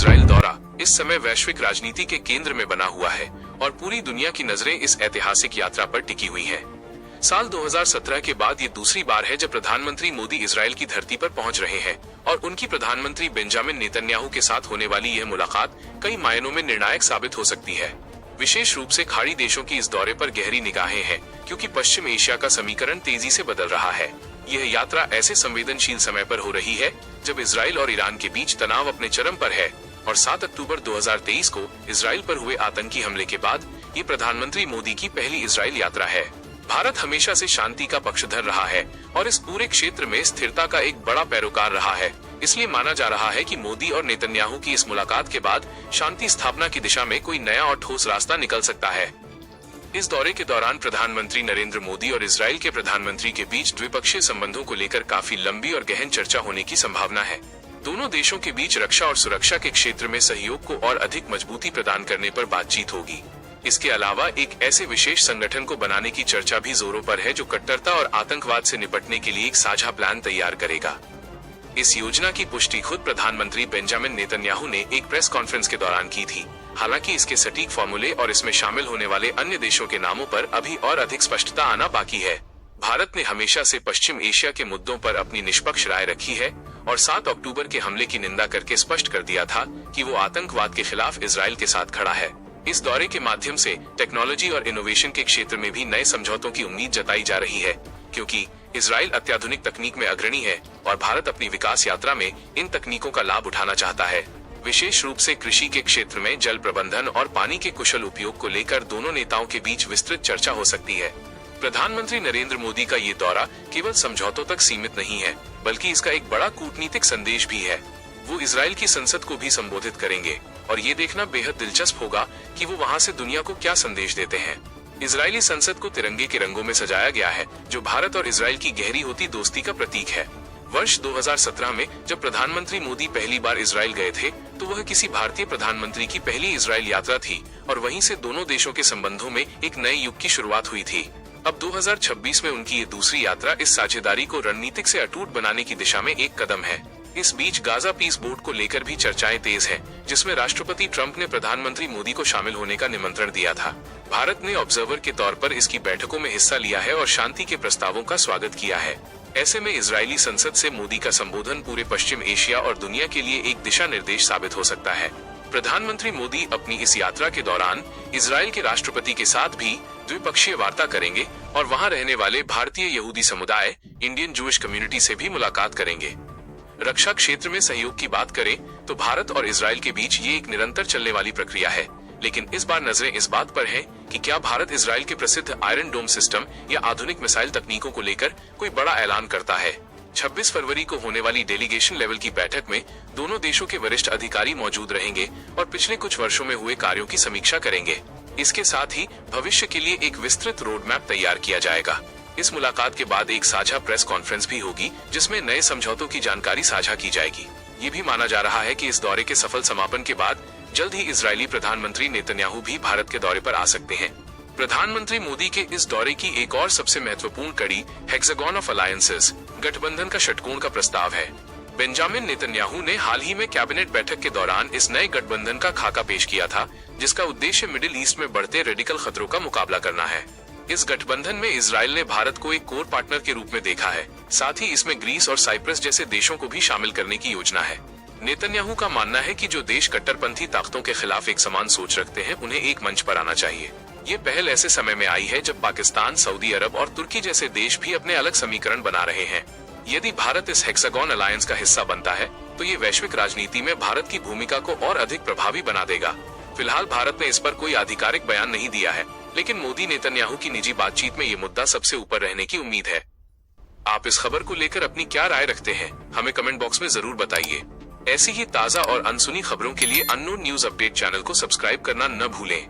Israel दौरा इस समय वैश्विक राजनीति के केंद्र में बना हुआ है और पूरी दुनिया की नजरें इस ऐतिहासिक यात्रा पर टिकी हुई हैं। साल 2017 के बाद ये दूसरी बार है जब प्रधानमंत्री मोदी इजराइल की धरती पर पहुंच रहे हैं और उनकी प्रधानमंत्री बेंजामिन नेतन्याहू के साथ होने वाली यह मुलाकात कई मायनों में निर्णायक साबित हो सकती है। विशेष रूप से खाड़ी देशों की इस दौरे पर गहरी निगाहें हैं, क्योंकि पश्चिम एशिया का समीकरण तेजी से बदल रहा है। यह यात्रा ऐसे संवेदनशील समय पर हो रही है जब इजराइल और ईरान के बीच तनाव अपने चरम पर है और 7 अक्टूबर 2023 को इजराइल पर हुए आतंकी हमले के बाद ये प्रधानमंत्री मोदी की पहली इजराइल यात्रा है। भारत हमेशा से शांति का पक्षधर रहा है और इस पूरे क्षेत्र में स्थिरता का एक बड़ा पैरोकार रहा है। इसलिए माना जा रहा है कि मोदी और नेतन्याहू की इस मुलाकात के बाद शांति स्थापना की दिशा में कोई नया और ठोस रास्ता निकल सकता है। इस दौरे के दौरान प्रधानमंत्री नरेंद्र मोदी और इजराइल के प्रधानमंत्री के बीच द्विपक्षीय संबंधों को लेकर काफी लंबी और गहन चर्चा होने की संभावना है। दोनों देशों के बीच रक्षा और सुरक्षा के क्षेत्र में सहयोग को और अधिक मजबूती प्रदान करने पर बातचीत होगी। इसके अलावा एक ऐसे विशेष संगठन को बनाने की चर्चा भी जोरों पर है जो कट्टरता और आतंकवाद से निपटने के लिए एक साझा प्लान तैयार करेगा। इस योजना की पुष्टि खुद प्रधानमंत्री बेंजामिन नेतन्याहू ने एक प्रेस कॉन्फ्रेंस के दौरान की थी। हालांकि इसके सटीक फॉर्मूले और इसमें शामिल होने वाले अन्य देशों के नामों पर अभी और अधिक स्पष्टता आना बाकी है। भारत ने हमेशा से पश्चिम एशिया के मुद्दों पर अपनी निष्पक्ष राय रखी है और 7 अक्टूबर के हमले की निंदा करके स्पष्ट कर दिया था कि वो आतंकवाद के खिलाफ इजराइल के साथ खड़ा है। इस दौरे के माध्यम से टेक्नोलॉजी और इनोवेशन के क्षेत्र में भी नए समझौतों की उम्मीद जताई जा रही है, क्योंकि इजराइल अत्याधुनिक तकनीक में अग्रणी है और भारत अपनी विकास यात्रा में इन तकनीकों का लाभ उठाना चाहता है। विशेष रूप से कृषि के क्षेत्र में जल प्रबंधन और पानी के कुशल उपयोग को लेकर दोनों नेताओं के बीच विस्तृत चर्चा हो सकती है। प्रधानमंत्री नरेंद्र मोदी का ये दौरा केवल समझौतों तक सीमित नहीं है, बल्कि इसका एक बड़ा कूटनीतिक संदेश भी है। वो इजराइल की संसद को भी संबोधित करेंगे और ये देखना बेहद दिलचस्प होगा कि वो वहाँ से दुनिया को क्या संदेश देते हैं। इजरायली संसद को तिरंगे के रंगों में सजाया गया है, जो भारत और इजराइल की गहरी होती दोस्ती का प्रतीक है। वर्ष 2017 में जब प्रधानमंत्री मोदी पहली बार इजराइल गए थे, तो वह किसी भारतीय प्रधानमंत्री की पहली इजराइल यात्रा थी और वहीं से दोनों देशों के संबंधों में एक नए युग की शुरुआत हुई थी। अब 2026 में उनकी ये दूसरी यात्रा इस साझेदारी को रणनीतिक से अटूट बनाने की दिशा में एक कदम है। इस बीच गाजा पीस बोर्ड को लेकर भी चर्चाएं तेज हैं, जिसमें राष्ट्रपति ट्रंप ने प्रधानमंत्री मोदी को शामिल होने का निमंत्रण दिया था। भारत ने ऑब्जर्वर के तौर पर इसकी बैठकों में हिस्सा लिया है और शांति के प्रस्तावों का स्वागत किया है। ऐसे में इजरायली संसद से मोदी का संबोधन पूरे पश्चिम एशिया और दुनिया के लिए एक दिशा निर्देश साबित हो सकता है। प्रधानमंत्री मोदी अपनी इस यात्रा के दौरान इजराइल के राष्ट्रपति के साथ भी द्विपक्षीय वार्ता करेंगे और वहां रहने वाले भारतीय यहूदी समुदाय, इंडियन जूइश कम्युनिटी से भी मुलाकात करेंगे। रक्षा क्षेत्र में सहयोग की बात करें तो भारत और इजराइल के बीच ये एक निरंतर चलने वाली प्रक्रिया है, लेकिन इस बार नजरें इस बात पर हैं कि क्या भारत इजराइल के प्रसिद्ध आयरन डोम सिस्टम या आधुनिक मिसाइल तकनीकों को लेकर कोई बड़ा ऐलान करता है। 26 फरवरी को होने वाली डेलीगेशन लेवल की बैठक में दोनों देशों के वरिष्ठ अधिकारी मौजूद रहेंगे और पिछले कुछ वर्षों में हुए कार्यों की समीक्षा करेंगे। इसके साथ ही भविष्य के लिए एक विस्तृत रोड मैप तैयार किया जाएगा। इस मुलाकात के बाद एक साझा प्रेस कॉन्फ्रेंस भी होगी, जिसमें नए समझौतों की जानकारी साझा की जाएगी। ये भी माना जा रहा है कि इस दौरे के सफल समापन के बाद जल्द ही इजरायली प्रधानमंत्री नेतन्याहू भी भारत के दौरे पर आ सकते हैं। प्रधानमंत्री मोदी के इस दौरे की एक और सबसे महत्वपूर्ण कड़ी हेक्सागन ऑफ अलायंसेस, गठबंधन का षटकोण का प्रस्ताव है। बेंजामिन नेतन्याहू ने हाल ही में कैबिनेट बैठक के दौरान इस नए गठबंधन का खाका पेश किया था, जिसका उद्देश्य मिडिल ईस्ट में बढ़ते रेडिकल खतरों का मुकाबला करना है। इस गठबंधन में इजराइल ने भारत को एक कोर पार्टनर के रूप में देखा है। साथ ही इसमें ग्रीस और साइप्रस जैसे देशों को भी शामिल करने की योजना है। नेतन्याहू का मानना है कि जो देश कट्टरपंथी ताकतों के खिलाफ एक समान सोच रखते हैं, उन्हें एक मंच पर आना चाहिए। ये पहल ऐसे समय में आई है जब पाकिस्तान, सऊदी अरब और तुर्की जैसे देश भी अपने अलग समीकरण बना रहे हैं। यदि भारत इस हेक्सागन अलायंस का हिस्सा बनता है, तो ये वैश्विक राजनीति में भारत की भूमिका को और अधिक प्रभावी बना देगा। फिलहाल भारत ने इस पर कोई आधिकारिक बयान नहीं दिया है, लेकिन मोदी नेतन्याहू की निजी बातचीत में ये मुद्दा सबसे ऊपर रहने की उम्मीद है। आप इस खबर को लेकर अपनी क्या राय रखते हैं, हमें कमेंट बॉक्स में जरूर बताइए। ऐसी ही ताज़ा और अनसुनी खबरों के लिए अननोन न्यूज अपडेट चैनल को सब्सक्राइब करना न भूलें।